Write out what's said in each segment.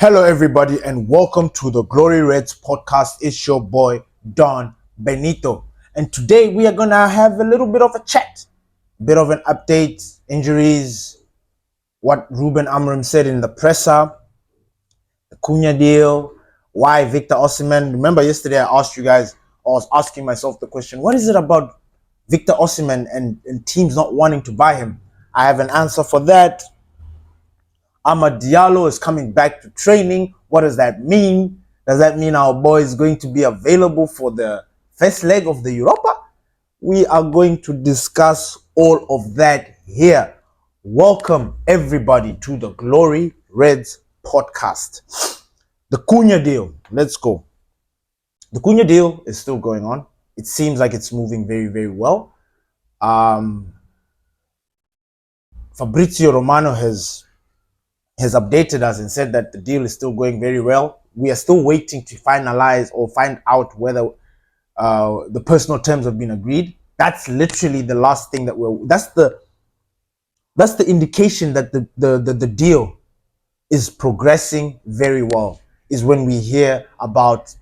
Hello, everybody, and welcome to the Glory Reds podcast. It's your boy, Don Benito. And today we are going to have a little bit of a chat, a bit of an update, injuries, what Ruben Amorim said in the presser, the Cunha deal, why Victor Osihmen. Remember yesterday I asked you guys, I was asking myself the question, what is it about Victor Osihmen and teams not wanting to buy him? I have an answer for that. Dialo is coming back to training. What does that mean? Does that mean our boy is going to be available for the first leg of the Europa? We are going to discuss all of that here. Welcome everybody to the Glory Reds podcast. The Cunha deal. Let's go. The Cunha deal is still going on. It seems like it's moving very, very well. Fabrizio Romano has updated us and said that the deal is still going very well. We are still waiting to finalize or find out whether the personal terms have been agreed. That's literally the last thing that that's the indication that the deal is progressing very well, is when we hear about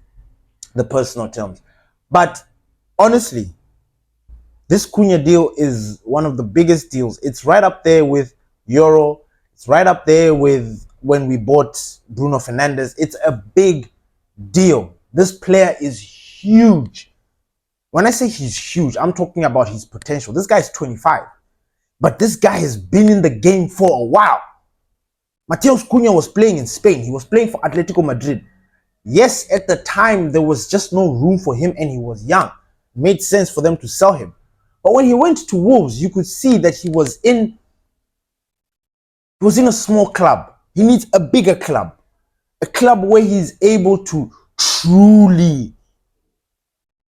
the personal terms. But honestly, this Cunha deal is one of the biggest deals. It's right up there with Euro. It's right up there with when we bought Bruno Fernandes. It's a big deal. This player is huge. When I say he's huge, I'm talking about his potential. This guy is 25, but this guy has been in the game for a while. Matheus Cunha was playing in Spain. He was playing for Atletico Madrid. Yes, at the time, there was just no room for him and he was young. It made sense for them to sell him. But when he went to Wolves, you could see that he was in a small club. He needs a bigger club. A club where he's able to truly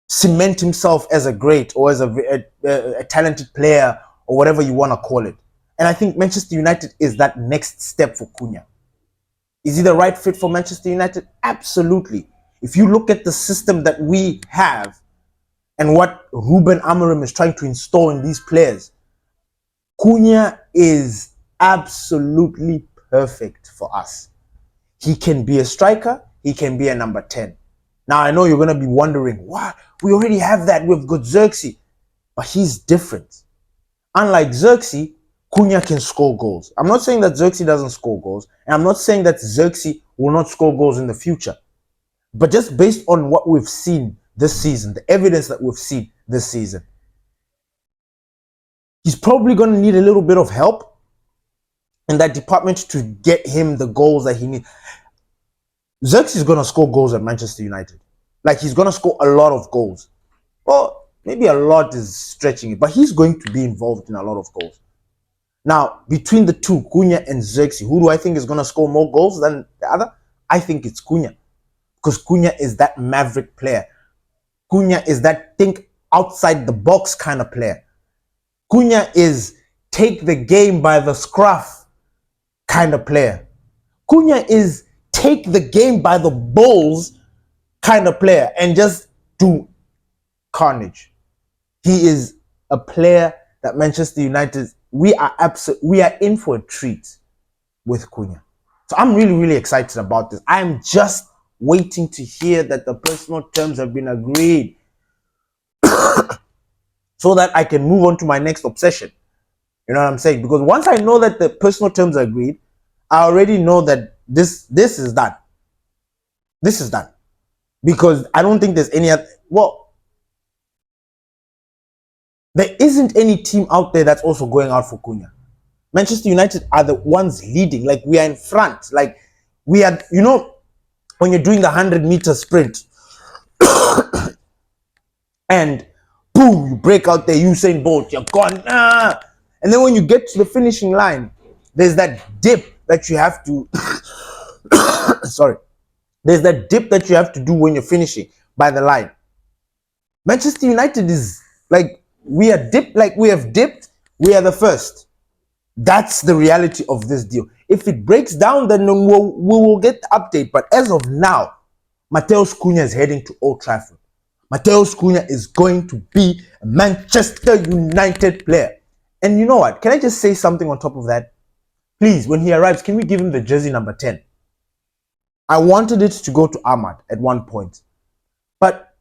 cement himself as a great or as a talented player or whatever you want to call it. And I think Manchester United is that next step for Cunha. Is he the right fit for Manchester United? Absolutely. If you look at the system that we have and what Ruben Amorim is trying to install in these players, Cunha is absolutely perfect for us. He can be a striker. He can be a number 10. Now, I know you're going to be wondering, why? We already have that. We've got Xerxes. But he's different. Unlike Xerxes, Cunha can score goals. I'm not saying that Xerxes doesn't score goals. And I'm not saying that Xerxes will not score goals in the future. But just based on what we've seen this season, the evidence that we've seen this season, he's probably going to need a little bit of help in that department to get him the goals that he needs. Xerxes is going to score goals at Manchester United. Like, he's going to score a lot of goals. Well, maybe a lot is stretching it, but he's going to be involved in a lot of goals. Now, between the two, Cunha and Xerxes, who do I think is going to score more goals than the other? I think it's Cunha. Because Cunha is that maverick player. Cunha is that think outside the box kind of player. Cunha is take the game by the scruff kind of player. Cunha is take the game by the balls kind of player and just do carnage. He is a player that Manchester United, we are in for a treat with Cunha. So I'm really, really excited about this. I'm just waiting to hear that the personal terms have been agreed so that I can move on to my next obsession. You know what I'm saying? Because once I know that the personal terms are agreed, I already know that this is done. This is done. Because I don't think there's any other... Well, there isn't any team out there that's also going out for Cunha. Manchester United are the ones leading. Like, we are in front. Like, we are... You know, when you're doing the 100-meter sprint and boom, you break out there, Usain Bolt, you're gone. And then when you get to the finishing line, there's that dip that you have to sorry, there's that dip that you have to do when you're finishing by the line. Manchester United is like, we have dipped, we are the first. That's the reality of this deal. If it breaks down, then we will get the update. But as of now, Matheus Cunha is heading to Old Trafford. Matheus Cunha is going to be a Manchester United player. And you know what? Can I just say something on top of that? Please, when he arrives, can we give him the jersey number 10? I wanted it to go to Ahmad at one point, but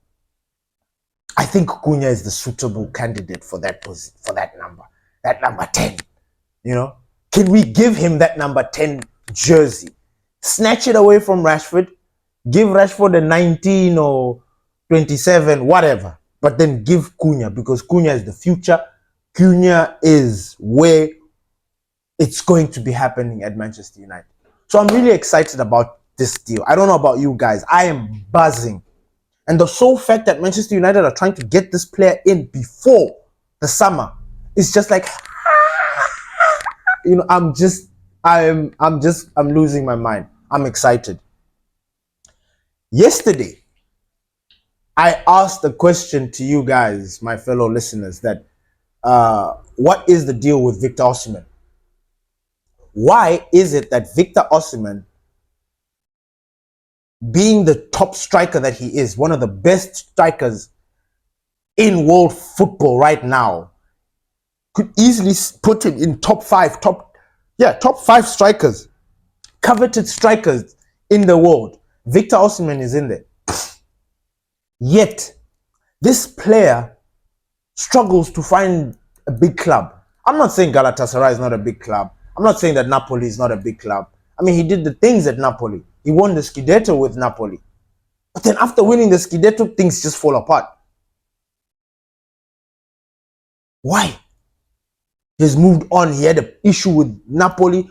I think Cunha is the suitable candidate for that number, that number 10. You know, can we give him that number 10 jersey? Snatch it away from Rashford, give Rashford a 19 or 27, whatever, but then give Cunha, because Cunha is the future. Cunha is where it's going to be happening at Manchester United. So I'm really excited about this deal. I don't know about you guys. I am buzzing. And the sole fact that Manchester United are trying to get this player in before the summer is just like, you know, I'm losing my mind. I'm excited. Yesterday, I asked a question to you guys, my fellow listeners, that what is the deal with Victor Osihmen? Why is it that Victor Osihmen, being the top striker that he is, one of the best strikers in world football right now, could easily put him in top five strikers, coveted strikers in the world? Victor Osihmen is in there. Yet, this player struggles to find a big club. I'm not saying Galatasaray is not a big club. I'm not saying that Napoli is not a big club. I mean, he did the things at Napoli. He won the Scudetto with Napoli. But then after winning the Scudetto, things just fall apart. Why? He's moved on. He had an issue with Napoli.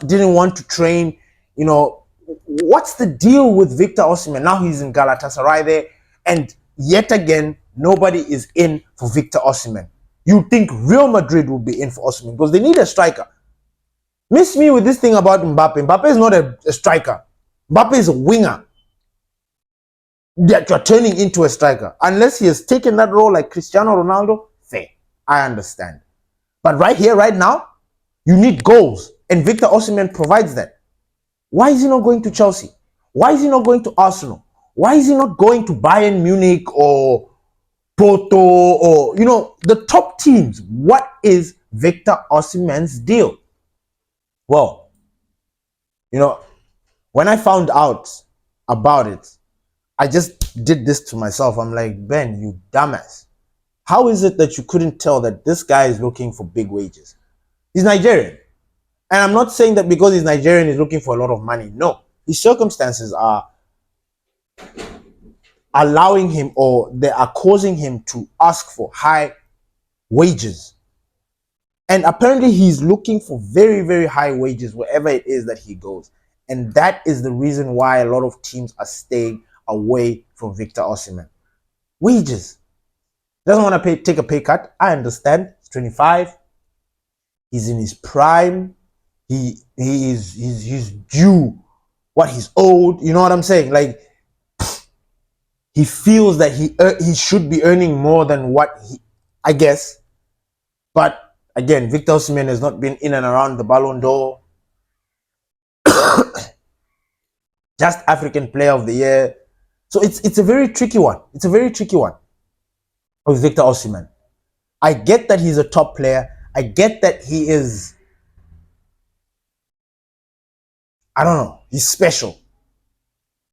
Didn't want to train. You know, what's the deal with Victor Osihmen? Now he's in Galatasaray there. And yet again, nobody is in for Victor Osihmen. You think Real Madrid will be in for Osihmen because they need a striker. Miss me with this thing about Mbappe. Mbappe is not a striker. Mbappe is a winger that you're turning into a striker. Unless he has taken that role like Cristiano Ronaldo, fair. I understand. But right here, right now, you need goals. And Victor Osihmen provides that. Why is he not going to Chelsea? Why is he not going to Arsenal? Why is he not going to Bayern Munich or Porto or, you know, the top teams? What is Victor Osimhen's deal? Well, you know, when I found out about it, I just did this to myself. I'm like, Ben, you dumbass. How is it that you couldn't tell that this guy is looking for big wages? He's Nigerian. And I'm not saying that because he's Nigerian, he's looking for a lot of money. No. His circumstances are allowing him, or they are causing him to ask for high wages. And apparently he's looking for very, very high wages wherever it is that he goes. And that is the reason why a lot of teams are staying away from Victor Osihmen. Wages. Doesn't want to take a pay cut. I understand. He's 25. He's in his prime. He's due what he's owed. You know what I'm saying? Like, he feels that he should be earning more than what I guess. But again, Victor Osihmen has not been in and around the Ballon d'Or. Just African Player of the Year. So it's a very tricky one. It's a very tricky one with Victor Osihmen. I get that he's a top player. I get that he is, I don't know, he's special.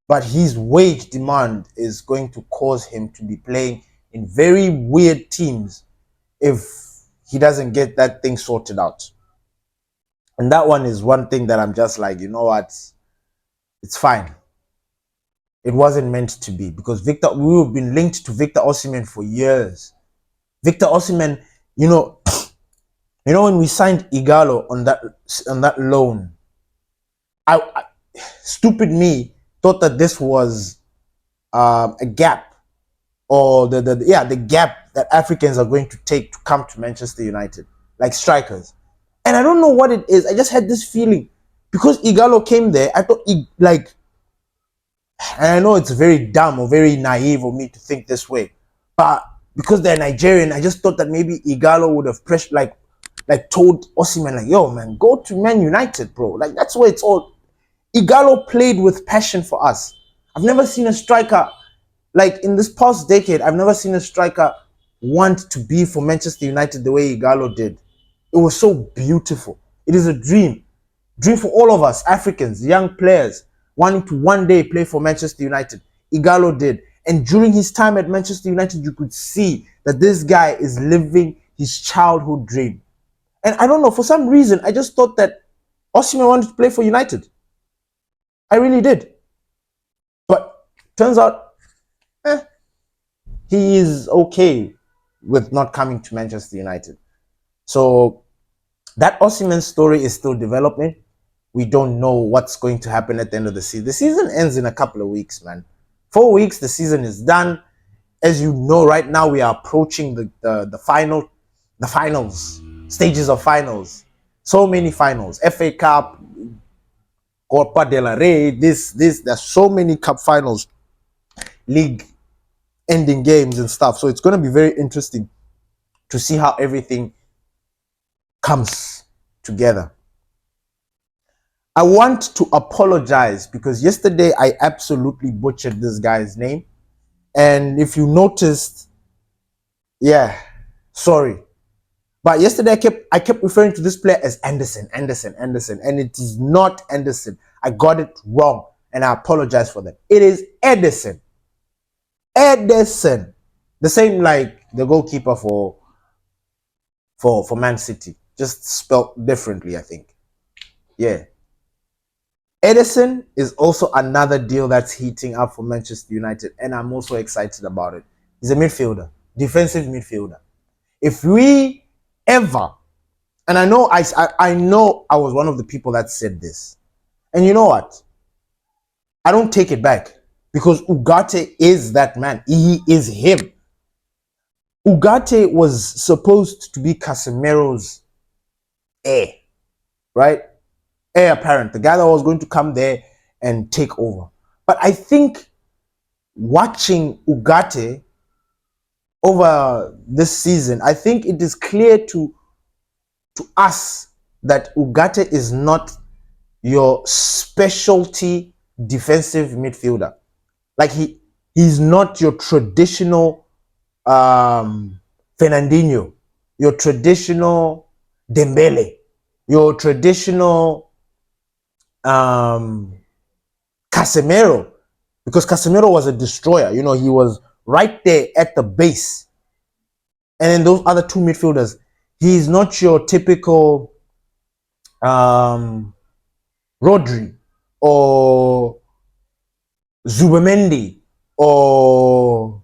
But his wage demand is going to cause him to be playing in very weird teams if he doesn't get that thing sorted out. And that one is one thing that I'm just like, you know what? It's fine. It wasn't meant to be, because we've been linked to Victor Osihmen for years. Victor Osihmen, you know when we signed Dialo on that loan, I stupid me thought that this was a gap, or the gap that Africans are going to take to come to Manchester United, like strikers. And I don't know what it is. I just had this feeling because Dialo came there. I thought and I know it's very dumb or very naive of me to think this way, but because they're Nigerian, I just thought that maybe Dialo would have told Osihmen, like, yo man, go to Man United, bro. Like, that's where it's all. Dialo played with passion for us. I've never seen a striker, like in this past decade, I've never seen a striker want to be for Manchester United the way Dialo did. It was so beautiful. It is a dream for all of us Africans, young players. wanting to one day play for Manchester United. Dialo did. And during his time at Manchester United, you could see that this guy is living his childhood dream. And I don't know, for some reason, I just thought that Osihmen wanted to play for United. I really did. But turns out, he is okay with not coming to Manchester United. So that Osihmen story is still developing. We don't know what's going to happen at the end of the season. The season ends in a couple of weeks, man. 4 weeks, the season is done. As you know, right now we are approaching the finals, stages of finals. So many finals. FA Cup, Copa del Rey, there's so many cup finals, league ending games and stuff. So it's going to be very interesting to see how everything comes together. I want to apologize because yesterday I absolutely butchered this guy's name. And if you noticed, yeah, sorry. But yesterday I kept referring to this player as Anderson, and it is not Anderson. I got it wrong, and I apologize for that. It is Ederson. Ederson. The same like the goalkeeper for Man City, just spelled differently, I think. Yeah. Ederson is also another deal that's heating up for Manchester United, and I'm also excited about it. He's a midfielder, defensive midfielder. If we ever, and I know I was one of the people that said this, and you know what? I don't take it back because Ugarte is that man. He is him. Ugarte was supposed to be Casemiro's heir, right? Heir apparent, the guy that was going to come there and take over. But I think watching Ugarte over this season, I think it is clear to us that Ugarte is not your specialty defensive midfielder. Like he's not your traditional Fernandinho, your traditional Dembele, your traditional Casemiro, because Casemiro was a destroyer. You know, he was right there at the base. And then those other two midfielders, he's not your typical Rodri or Zubimendi or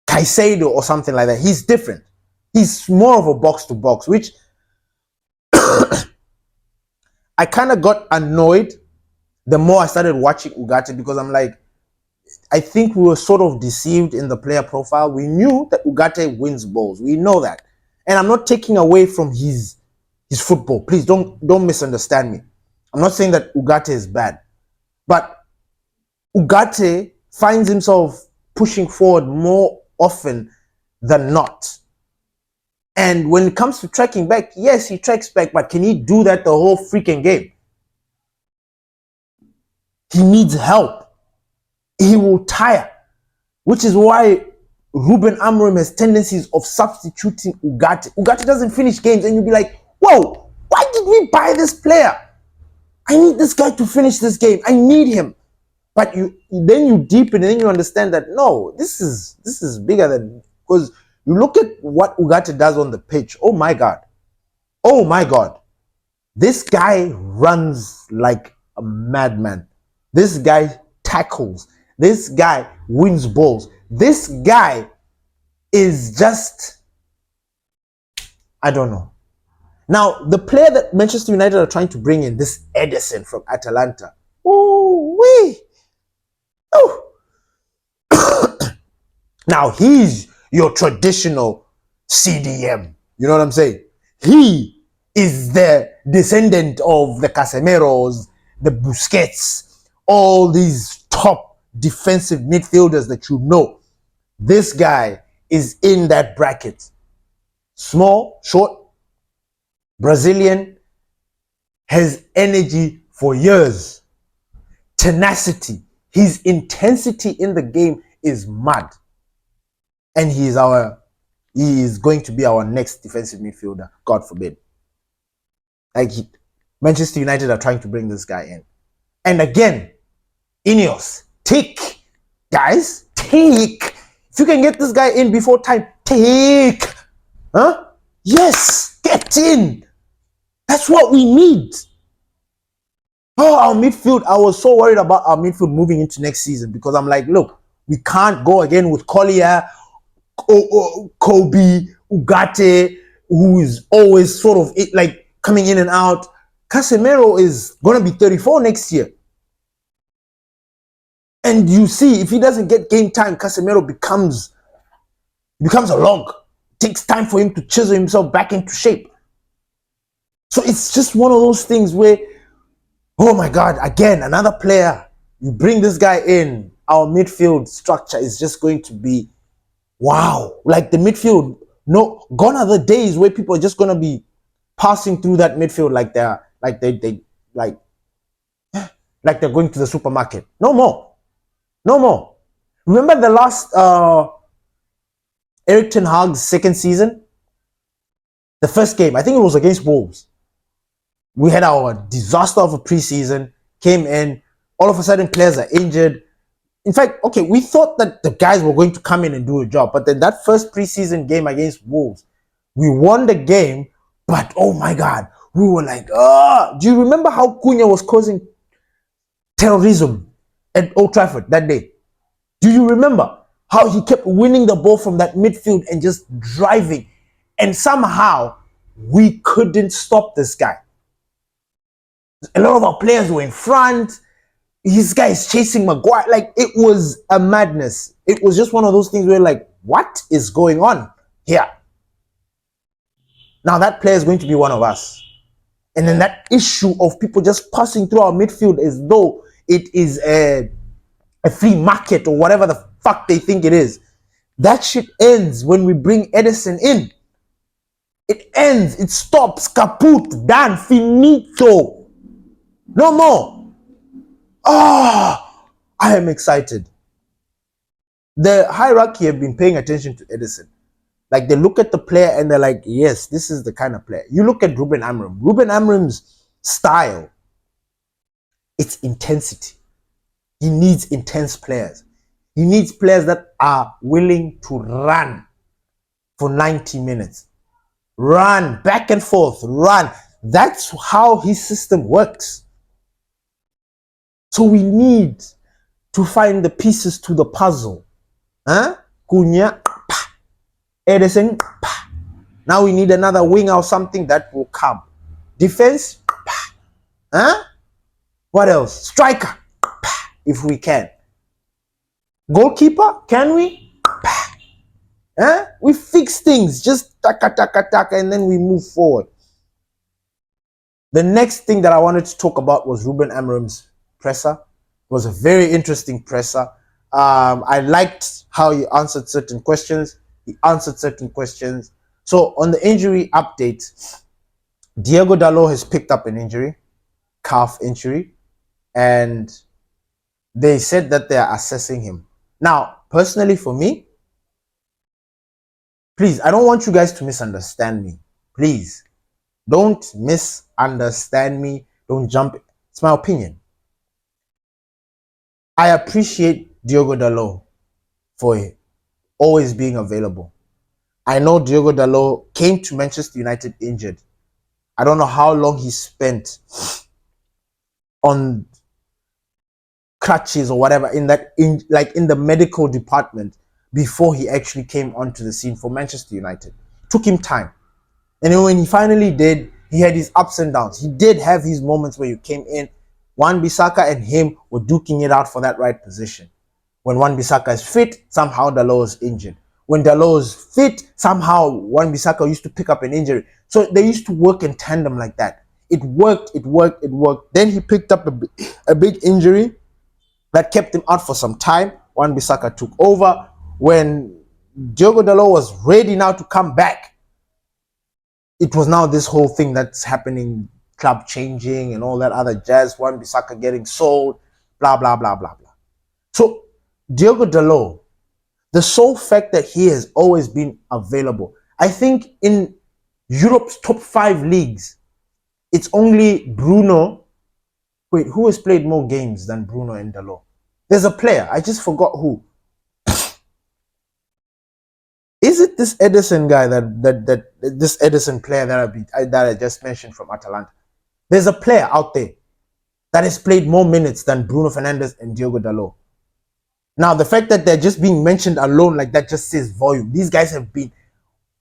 Caicedo or something like that. He's different. He's more of a box-to-box, which I kind of got annoyed the more I started watching Ugarte, because I'm like, I think we were sort of deceived in the player profile. We knew that Ugarte wins balls. We know that. And I'm not taking away from his football. Please don't misunderstand me. I'm not saying that Ugarte is bad. But Ugarte finds himself pushing forward more often than not. And when it comes to tracking back, yes, he tracks back, but can he do that the whole freaking game? He needs help. He will tire, which is why Ruben Amorim has tendencies of substituting Ugarte. Ugarte doesn't finish games, and you'll be like, whoa, why did we buy this player? I need this guy to finish this game. I need him. But then you deepen, and then you understand that, no, this is bigger than, because you look at what Ugarte does on the pitch. Oh my God. Oh my God. This guy runs like a madman. This guy tackles. This guy wins balls. This guy is just, I don't know. Now, the player that Manchester United are trying to bring in, this Ederson from Atalanta. Oh, wee. Oh. Now, he's your traditional CDM. You know what I'm saying? He is the descendant of the Casemiros, the Busquets, all these top defensive midfielders that you know. This guy is in that bracket. Small, short, Brazilian, has energy for years. Tenacity. His intensity in the game is mad. And he is going to be our next defensive midfielder, God forbid. Like Manchester United are trying to bring this guy in. And again, Ineos, take. Guys, take. If you can get this guy in before time, take. Huh? Yes, get in. That's what we need. Oh, our midfield. I was so worried about our midfield moving into next season because I'm like, look, we can't go again with Collier, Kobe, Ugarte, who is always sort of like coming in and out. Casemiro is going to be 34 next year. And you see, if he doesn't get game time, Casemiro becomes a log. It takes time for him to chisel himself back into shape. So it's just one of those things where, oh my God, again, another player. You bring this guy in, our midfield structure is just going to be wow. Like the midfield, no, gone are the days where people are just going to be passing through that midfield like they're going to the supermarket. No more. No more. Remember the last Erik ten Hag's second season? The first game, I think it was against Wolves. We had our disaster of a preseason, came in, all of a sudden players are injured. In fact, okay, we thought that the guys were going to come in and do a job, but then that first preseason game against Wolves, we won the game, but oh my God, we were like, oh, do you remember how Cunha was causing terrorism at Old Trafford that day? Do you remember how he kept winning the ball from that midfield and just driving? And somehow we couldn't stop this guy. A lot of our players were in front. His guy is chasing Maguire. Like, it was a madness. It was just one of those things where, like, what is going on here? Now that player is going to be one of us. And then that issue of people just passing through our midfield as though it is a free market or whatever the fuck they think it is. That shit ends when we bring Edison in. It ends. It stops. Kaput. Done. Finito. No more. Oh, I am excited. The hierarchy have been paying attention to Edison. Like, they look at the player and they're like, yes, this is the kind of player. You look at Ruben Amorim. Ruben Amorim's style, it's intensity. He needs intense players. He needs players that are willing to run for 90 minutes. Run, back and forth, run. That's how his system works. So we need to find the pieces to the puzzle. Huh? Cunha, Edison. Now we need another winger or something that will come. Defense. Huh? What else? Striker. If we can. Goalkeeper. Can we? Huh? We fix things. Just taka, and then we move forward. The next thing that I wanted to talk about was Ruben Amorim's presser. It was a very interesting presser. I liked how he answered certain questions. He answered certain questions. So on the injury update, Diogo Dalot has picked up an injury, calf injury, and they said that they are assessing him. Now, personally for me, please, I don't want you guys to misunderstand me. Please, don't misunderstand me. Don't jump. It's my opinion. I appreciate Diogo Dalot for always being available. I know Diogo Dalot came to Manchester United injured. I don't know how long he spent on crutches or whatever in the medical department before he actually came onto the scene for Manchester United. It took him time. And when he finally did, he had his ups and downs. He did have his moments where you came in. Wan-Bissaka and him were duking it out for that right position. When Wan-Bissaka is fit, somehow Dalot is injured. When Dalot is fit, somehow Wan-Bissaka used to pick up an injury. So they used to work in tandem like that. It worked. Then he picked up a big injury that kept him out for some time. Wan-Bissaka took over. When Diogo Dalot was ready now to come back, it was now this whole thing that's happening, club changing and all that other jazz, Wan-Bissaka getting sold, blah, blah, blah, blah, blah. So Diogo Dalot, the sole fact that he has always been available, I think in Europe's top 5 leagues, it's only Bruno Wait, who has played more games than Bruno and Dalot? There's a player. I just forgot who. Is it this Edison guy that this Edison player that I just mentioned from Atalanta? There's a player out there that has played more minutes than Bruno Fernandes and Diogo Dalot. Now, the fact that they're just being mentioned alone like that just says volume. These guys have been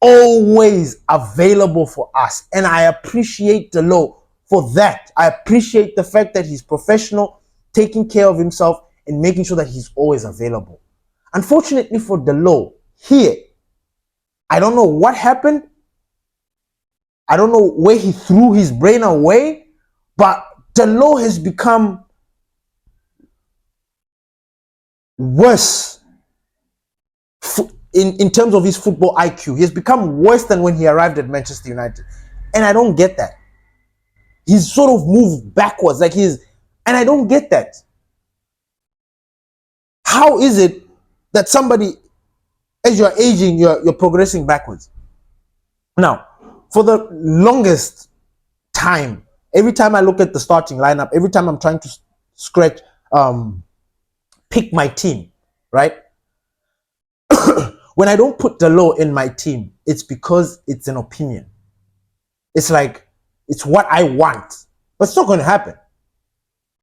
always available for us, and I appreciate Dalot for that. I appreciate the fact that he's professional, taking care of himself, and making sure that he's always available. Unfortunately for Dalot, here, I don't know what happened. I don't know where he threw his brain away, but Dalot has become worse in terms of his football IQ. He has become worse than when he arrived at Manchester United. And I don't get that. He's sort of moved backwards. And I don't get that. How is it that somebody, as you're aging, you're progressing backwards? Now, for the longest time, every time I look at the starting lineup, every time I'm trying to pick my team, right? When I don't put Dalot in my team, it's because it's an opinion. It's like, it's what I want, but it's not going to happen.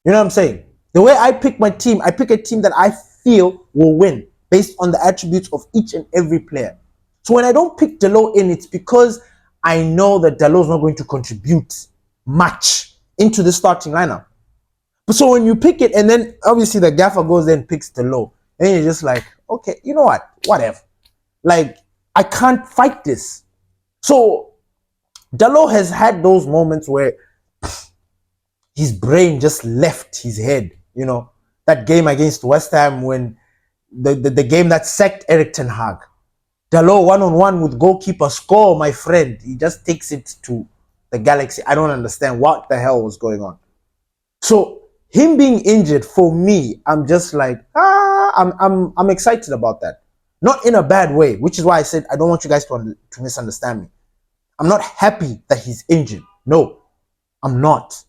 You know what I'm saying? The way I pick my team, I pick a team that I feel will win based on the attributes of each and every player. So when I don't pick Dalot in, it's because I know that Dalot is not going to contribute much into the starting lineup. But so when you pick it, and then obviously the gaffer goes there and picks Dalot, and you're just like, okay, you know what? Whatever. Like, I can't fight this. So Dalot has had those moments where his brain just left his head. You know, that game against West Ham, when the game that sacked Erik ten Hag. Dalot one-on-one with goalkeeper, score, my friend. He just takes it to the galaxy. I don't understand what the hell was going on. So him being injured, for me, I'm just like, I'm excited about that. Not in a bad way, which is why I said I don't want you guys to misunderstand me. I'm not happy that he's injured. No, I'm not.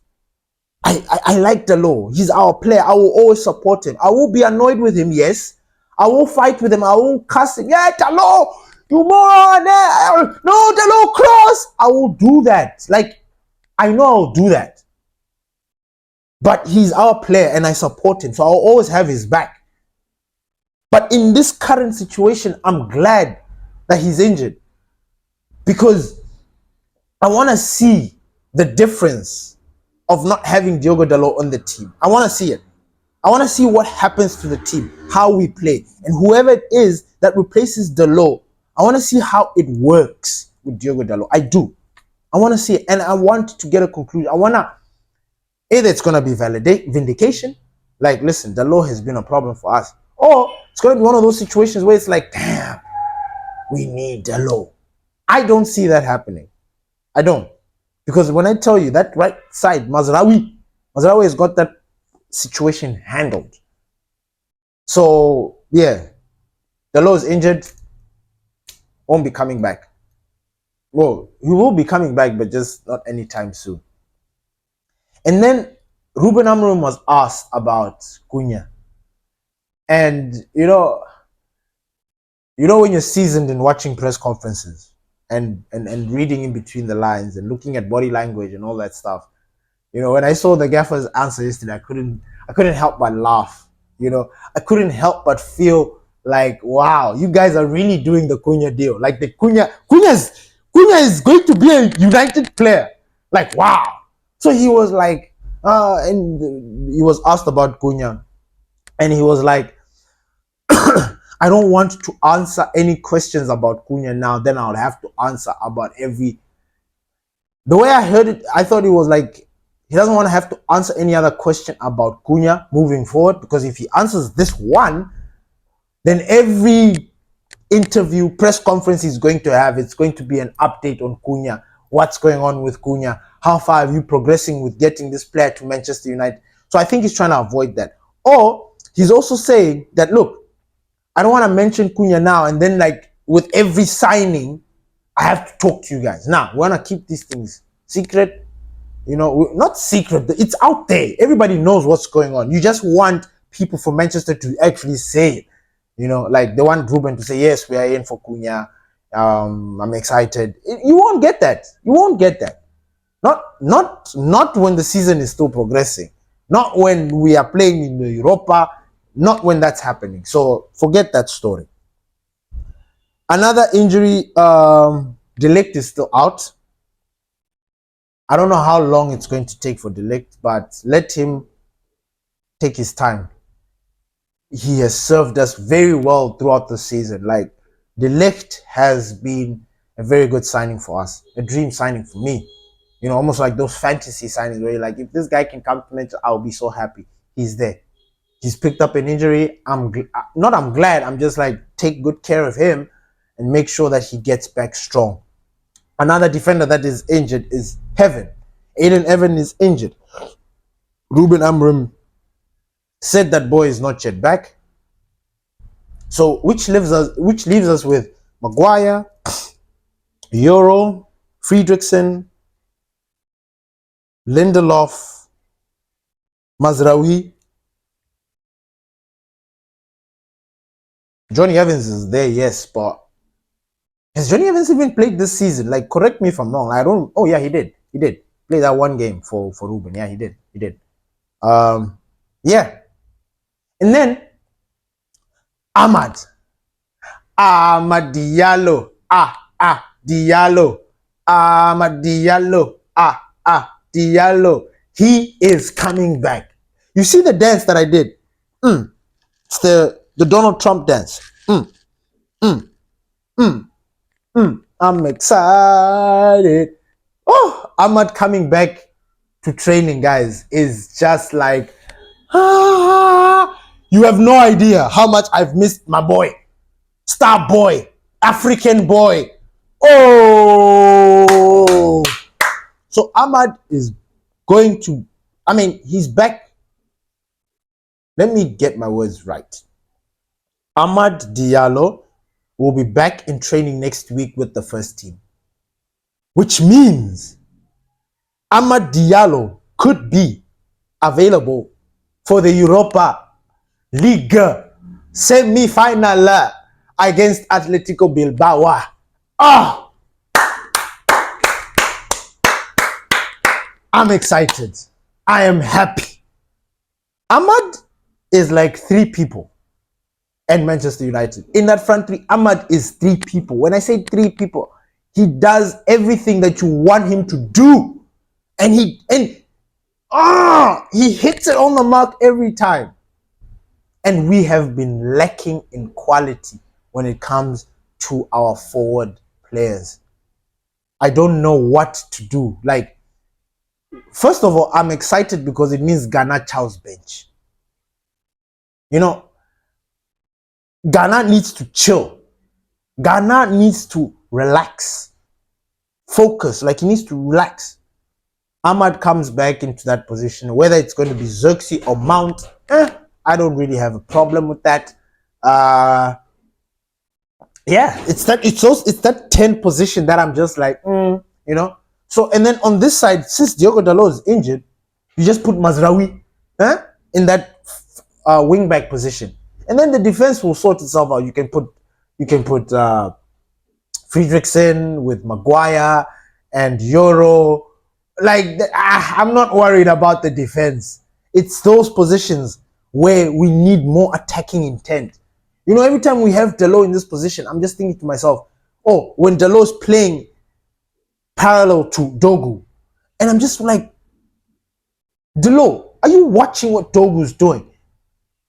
I like Dalot. He's our player. I will always support him. I will be annoyed with him, yes. I will fight with him. I will cuss him. Yeah, Dalot, you moron. No, Dalot, cross. I will do that. Like, I know I'll do that. But he's our player and I support him. So I'll always have his back. But in this current situation, I'm glad that he's injured. Because I want to see the difference of not having Diogo Dalot on the team. I want to see it. I want to see what happens to the team, how we play. And whoever it is that replaces Dalot, I want to see how it works with Diogo Dalot. I do. I want to see it. And I want to get a conclusion. I want to, either it's going to be vindication, like, listen, Dalot has been a problem for us. Or it's going to be one of those situations where it's like, damn, we need Dalot. I don't see that happening. I don't. Because when I tell you that right side, Mazraoui has got that situation handled. So, yeah, Dalot is injured, won't be coming back. Well, he will be coming back, but just not anytime soon. And then Ruben Amorim was asked about Cunha. And, you know when you're seasoned in watching press conferences and reading in between the lines and looking at body language and all that stuff, you know, when I saw the gaffer's answer yesterday, I couldn't help but laugh. You know, I couldn't help but feel like, wow, you guys are really doing the Cunha deal. Like, the Cunha is going to be a United player. Like, wow. So he was like, and he was asked about Cunha, and he was like, I don't want to answer any questions about Cunha now. Then I'll have to answer about every. The way I heard it, I thought it was like, he doesn't want to have to answer any other question about Cunha moving forward, because if he answers this one, then every interview, press conference he's going to have, it's going to be an update on Cunha. What's going on with Cunha? How far are you progressing with getting this player to Manchester United? So I think he's trying to avoid that. Or he's also saying that, look, I don't want to mention Cunha now, and then, like, with every signing, I have to talk to you guys. Now, we want to keep these things secret. not secret. It's out there. Everybody knows what's going on. You just want people from Manchester to actually say it. Like they want Ruben to say, yes, we are in for Cunha. I'm excited. You won't get that. You won't get that. Not when the season is still progressing. Not when we are playing in the Europa. Not when that's happening. So forget that story. Another injury, De Ligt is still out. I don't know how long it's going to take for De Ligt, but let him take his time. He has served us very well throughout the season. Like, De Ligt has been a very good signing for us, a dream signing for me. Almost like those fantasy signings where you're like, if this guy can come to Manchester, I'll be so happy. He's there. He's picked up an injury. I'm glad. I'm just like, take good care of him and make sure that he gets back strong. Another defender that is injured is Heaven. Aiden Evan is injured. Ruben Amorim said that boy is not yet back. So which leaves us with Maguire, Euro, Friedrichsen, Lindelof, Mazraoui. Johnny Evans is there, yes, but has Johnny Evans even played this season? Like, correct me if I'm wrong. I don't. Oh yeah, he did. He did play that one game for Ruben. Yeah, he did. He did. Yeah. And then Ahmad Diallo. Diallo. Ahmad Diallo. Diallo. He is coming back. You see the dance that I did? It's the Donald Trump dance. I'm excited. Oh, Ahmad coming back to training, guys, is just like, you have no idea how much I've missed my boy, star boy, African boy. Oh, so Ahmad is going to, he's back. Let me get my words right. Ahmad Diallo will be back in training next week with the first team, which means Ahmad Diallo could be available for the Europa League semi-final against Atletico Bilbao. I'm excited. I am happy. Ahmad is like 3 people and Manchester United. In that front three, Ahmad is 3 people. When I say 3 people, he does everything that you want him to do. And he hits it on the mark every time. And we have been lacking in quality when it comes to our forward players. I don't know what to do. Like, first of all, I'm excited because it means Ghana chows bench. Ghana needs to chill. Ghana needs to relax. Focus. Like, he needs to relax. Ahmad comes back into that position. Whether it's going to be Xerxes or Mount, I don't really have a problem with that. Yeah, it's that 10 position that I'm just like, So, and then on this side, since Diogo Dalot is injured, you just put Mazraoui in that wing back position, and then the defense will sort itself out. You can put Friedrichsen with Maguire and Euro. Like, I'm not worried about the defense. It's those positions where we need more attacking intent. Every time we have Dalot in this position, I'm just thinking to myself, oh, when Dalot's playing parallel to Dogu, and I'm just like, Dalot, are you watching what Dogu's doing?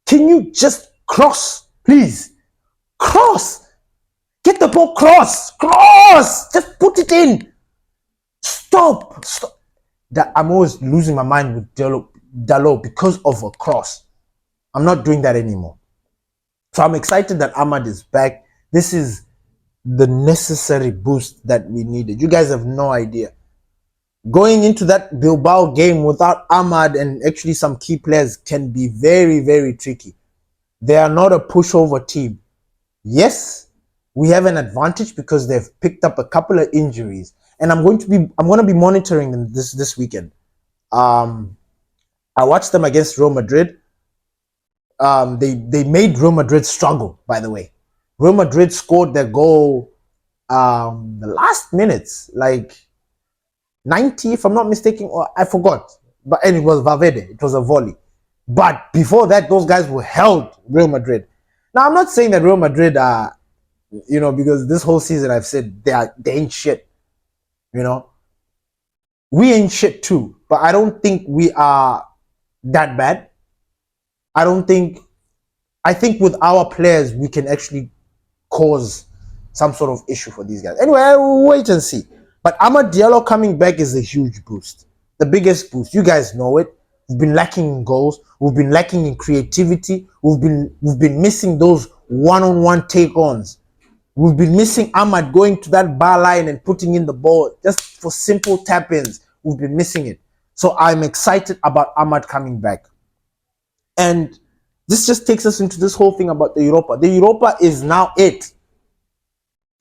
Can you just cross, please? Cross! Get the ball, cross! Just put it in! Stop! I'm always losing my mind with Dalot because of a cross. I'm not doing that anymore. So I'm excited that Ahmad is back. This is the necessary boost that we needed. You guys have no idea. Going into that Bilbao game without Ahmad and actually some key players can be very, very tricky. They are not a pushover team. Yes, we have an advantage because they've picked up a couple of injuries, and I'm going to be monitoring them this weekend. I watched them against Real Madrid. They made Real Madrid struggle. By the way, Real Madrid scored their goal the last minutes, like 90, if I'm not mistaken, or I forgot. But and it was Valverde. It was a volley. But before that, those guys were held Real Madrid. Now I'm not saying that Real Madrid are, because this whole season I've said they ain't shit. We ain't shit too, but I don't think we are that bad. I don't think. I think with our players we can actually cause some sort of issue for these guys. Anyway, we'll wait and see. But Amad Diallo coming back is a huge boost. The biggest boost. You guys know it. We've been lacking in goals. We've been lacking in creativity. We've been missing those one-on-one take-ons. We've been missing Ahmad going to that bar line and putting in the ball just for simple tap-ins. We've been missing it. So I'm excited about Ahmad coming back. And this just takes us into this whole thing about the Europa. The Europa is now it.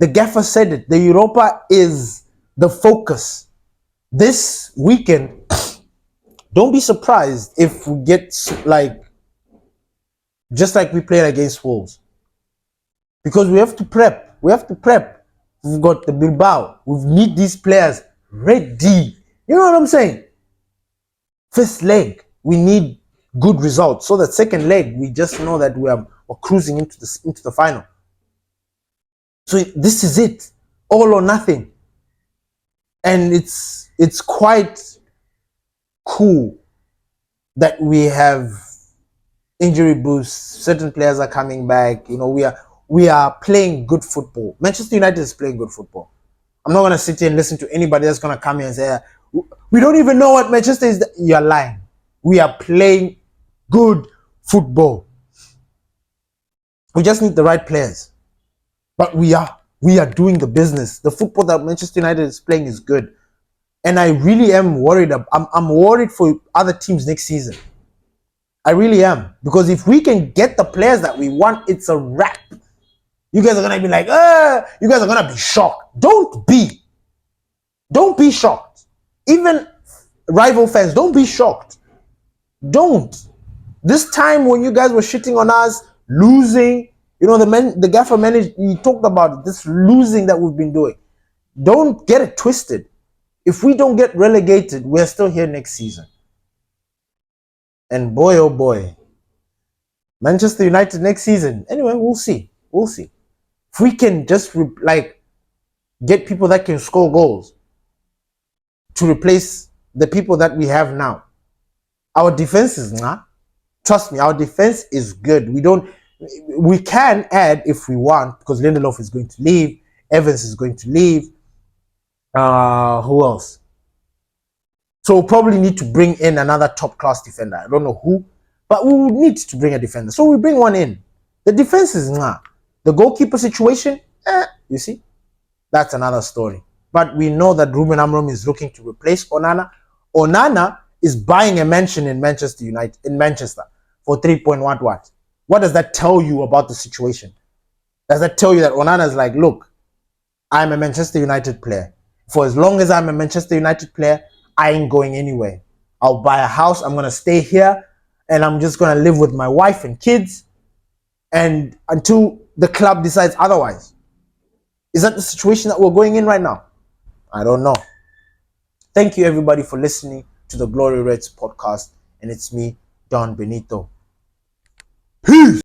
The gaffer said it. The Europa is the focus. This weekend, don't be surprised if we get just like we played against Wolves. Because we have to prep. We've got the Bilbao. We need these players ready. You know what I'm saying? First leg, we need good results. So that second leg, we just know that we're cruising into the final. So this is it, all or nothing, and it's quite cool that we have injury boosts. Certain players are coming back. We are playing good football. Manchester United is playing good football. I'm not gonna sit here and listen to anybody that's gonna come here and say we don't even know what Manchester is. You're lying. We are playing good football. We just need the right players. But we are doing the business. The football that Manchester United is playing is good. And I really am worried. I'm worried for other teams next season. I really am. Because if we can get the players that we want, it's a wrap. You guys are going to be like, you guys are going to be shocked. Don't be shocked. Even rival fans, don't be shocked. Don't. This time when you guys were shitting on us, losing, the gaffer managed, he talked about this losing that we've been doing. Don't get it twisted. If we don't get relegated, we're still here next season. And boy, oh boy, Manchester United next season. Anyway, we'll see. If we can just get people that can score goals to replace the people that we have now. Our defense is not. Trust me, our defense is good. We can add if we want, because Lindelof is going to leave, Evans is going to leave. Who else? So we'll probably need to bring in another top-class defender. I don't know who, but we will need to bring a defender. So we bring one in. The defense is not. The goalkeeper situation, you see, that's another story. But we know that Ruben Amorim is looking to replace Onana. Onana is buying a mansion in Manchester United, in Manchester, for 3.1 what? What does that tell you about the situation? Does that tell you that Onana is like, look, I'm a Manchester United player. For as long as I'm a Manchester United player, I ain't going anywhere. I'll buy a house. I'm going to stay here. And I'm just going to live with my wife and kids. And until the club decides otherwise. Is that the situation that we're going in right now? I don't know. Thank you, everybody, for listening to the Glory Reds podcast. And it's me, Don Benito. Peace.